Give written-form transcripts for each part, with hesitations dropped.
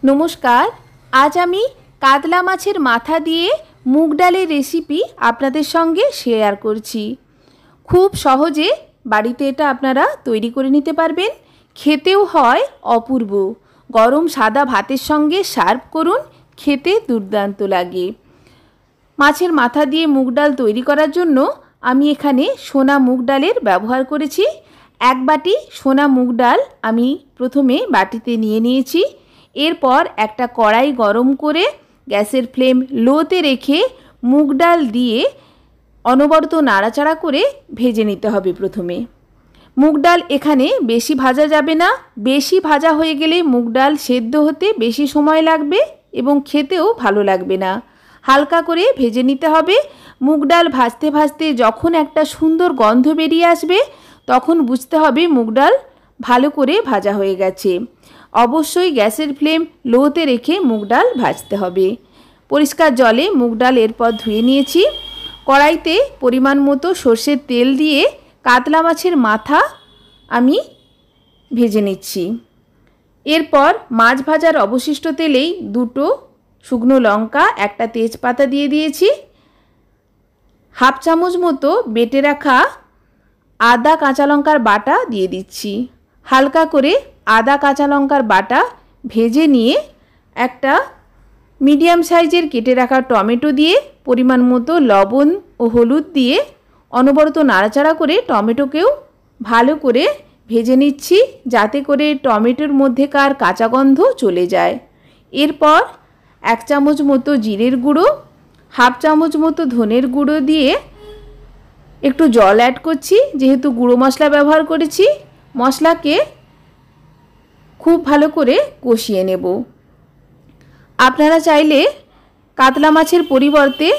নমস্কার। আজ আমি কাতলা মাছের মাথা দিয়ে মুগ ডালের রেসিপি আপনাদের সঙ্গে শেয়ার করছি। খুব সহজে বাড়িতে এটা আপনারা তৈরি করে নিতে পারবেন। খেতেও হয় অপূর্ব। গরম সাদা ভাতের সঙ্গে সার্ভ করুন, খেতে দুর্দান্ত লাগে। মাছের মাথা দিয়ে মুগ ডাল তৈরি করার জন্য আমি এখানে সোনা মুগ ডালের ব্যবহার করেছি। এক বাটি সোনা মুগ ডাল আমি প্রথমে বাটিতে নিয়ে নিয়েছি। এরপর একটা কড়াই গরম করে গ্যাসের ফ্লেম লোতে রেখে মুগ ডাল দিয়ে অনবরত নাড়াচাড়া করে ভেজে নিতে হবে। প্রথমে মুগ ডাল এখানে বেশি ভাজা যাবে না। বেশি ভাজা হয়ে গেলে মুগ ডাল সেদ্ধ হতে বেশি সময় লাগবে এবং খেতেও ভালো লাগবে না। হালকা করে ভেজে নিতে হবে। মুগ ডাল ভাজতে ভাজতে যখন একটা সুন্দর গন্ধ বেরিয়ে আসবে তখন বুঝতে হবে মুগ ডাল ভালো করে ভাজা হয়ে গেছে। অবশ্যই গ্যাসের ফ্লেম লোতে রেখে মুগ ডাল ভাজতে হবে। পরিষ্কার জলে মুগ ডাল এরপর ধুয়ে নিয়েছি। কড়াইতে পরিমাণ মতো সর্ষের তেল দিয়ে কাতলা মাছের মাথা আমি ভেজে নিচ্ছি। এরপর মাছ ভাজার অবশিষ্ট তেলেই দুটো শুকনো লঙ্কা, একটা তেজপাতা দিয়ে দিয়েছি। হাফ চামচ মতো বেটে রাখা আদা কাঁচা লঙ্কার বাটা দিয়ে দিচ্ছি। হালকা করে আদা কাঁচা লঙ্কার বাটা ভেজে নিয়ে একটা মিডিয়াম সাইজের কেটে রাখা টমেটো দিয়ে পরিমাণ মতো লবণ ও হলুদ দিয়ে অনবরত নাড়াচাড়া করে টমেটোকেও ভালো করে ভেজে নিচ্ছি, যাতে করে টমেটোর মধ্যেকার কাঁচা গন্ধ চলে যায়। এরপর এক চামচ মতো জিরের গুঁড়ো, হাফ চামচ মতো ধনের গুঁড়ো দিয়ে একটু জল অ্যাড করছি, যেহেতু গুঁড়ো মশলা ব্যবহার করেছি। মশলাকে খুব ভালো করে কষিয়ে নেব। আপনারা চাইলে কাতলা মাছের পরিবর্তে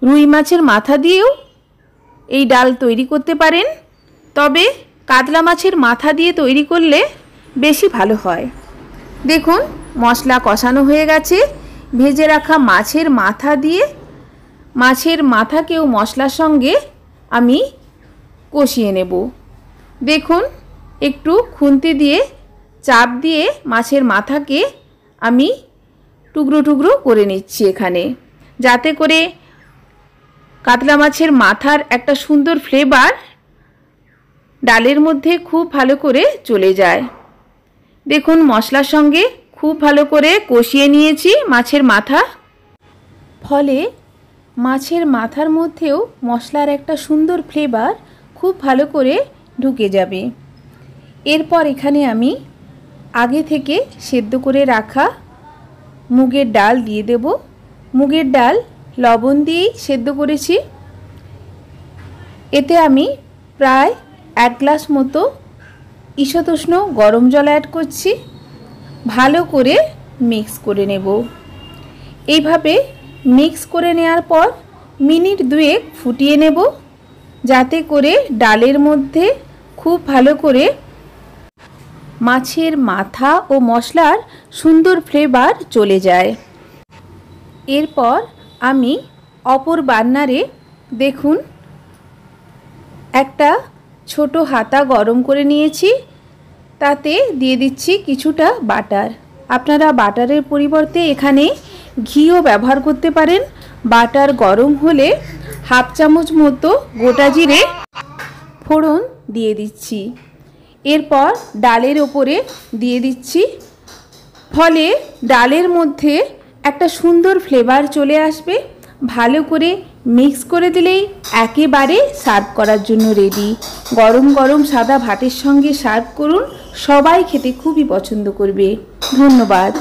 রুই মাছের মাথা দিয়েও এই ডাল তৈরি করতে পারেন, তবে কাতলা মাছের মাথা দিয়ে তৈরি করলে বেশি ভালো হয়। দেখুন মশলা কষানো হয়ে গেছে। ভেজে রাখা মাছের মাথা দিয়ে মাছের মাথাকেও মশলার সঙ্গে আমি কষিয়ে নেব। দেখুন একটু খুন্তি দিয়ে চাপ দিয়ে মাছের মাথাকে আমি টুকরো টুকরো করে নিচ্ছি এখানে, যাতে করে কাতলা মাছের মাথার একটা সুন্দর ফ্লেভার ডালের মধ্যে খুব ভালো করে চলে যায়। দেখুন মশলার সঙ্গে খুব ভালো করে কষিয়ে নিয়েছি মাছের মাথা, ফলে মাছের মাথার মধ্যেও মশলার একটা সুন্দর ফ্লেভার খুব ভালো করে ঢুকে যাবে। এরপর এখানে আমি আগে থেকে সেদ্ধ করে রাখা মুগের ডাল দিয়ে দেব। মুগের ডাল লবণ দিয়েই সেদ্ধ করেছি। এতে আমি প্রায় 1 গ্লাস মতো ঈষদুষ্ণ গরম জল অ্যাড করছি। ভালো করে মিক্স করে নেব। এইভাবে মিক্স করে নেওয়ার পর মিনিট 2 ফুটিয়ে নেব, যাতে করে ডালের মধ্যে খুব ভালো করে মাছের মাথা ও মশলার সুন্দর ফ্লেভার চলে যায়। এরপর আমি অপর বার্নারে দেখুন একটা ছোট হাতা গরম করে নিয়েছি। তাতে দিয়ে দিচ্ছি কিছুটা বাটার। আপনারা বাটারের পরিবর্তে এখানে ঘিও ব্যবহার করতে পারেন। বাটার গরম হলে হাফ চামচ মতো গোটা জিরে ফোড়ন দিয়ে দিচ্ছি। এরপর ডালের ওপরে দিয়ে দিচ্ছি, ফলে ডালের মধ্যে একটা সুন্দর ফ্লেভার চলে আসবে। ভালো করে মিক্স করে দিলেই একেবারে সার্ভ করার জন্য রেডি। গরম গরম সাদা ভাতের সঙ্গে সার্ভ করুন, সবাই খেতে খুবই পছন্দ করবে। ধন্যবাদ।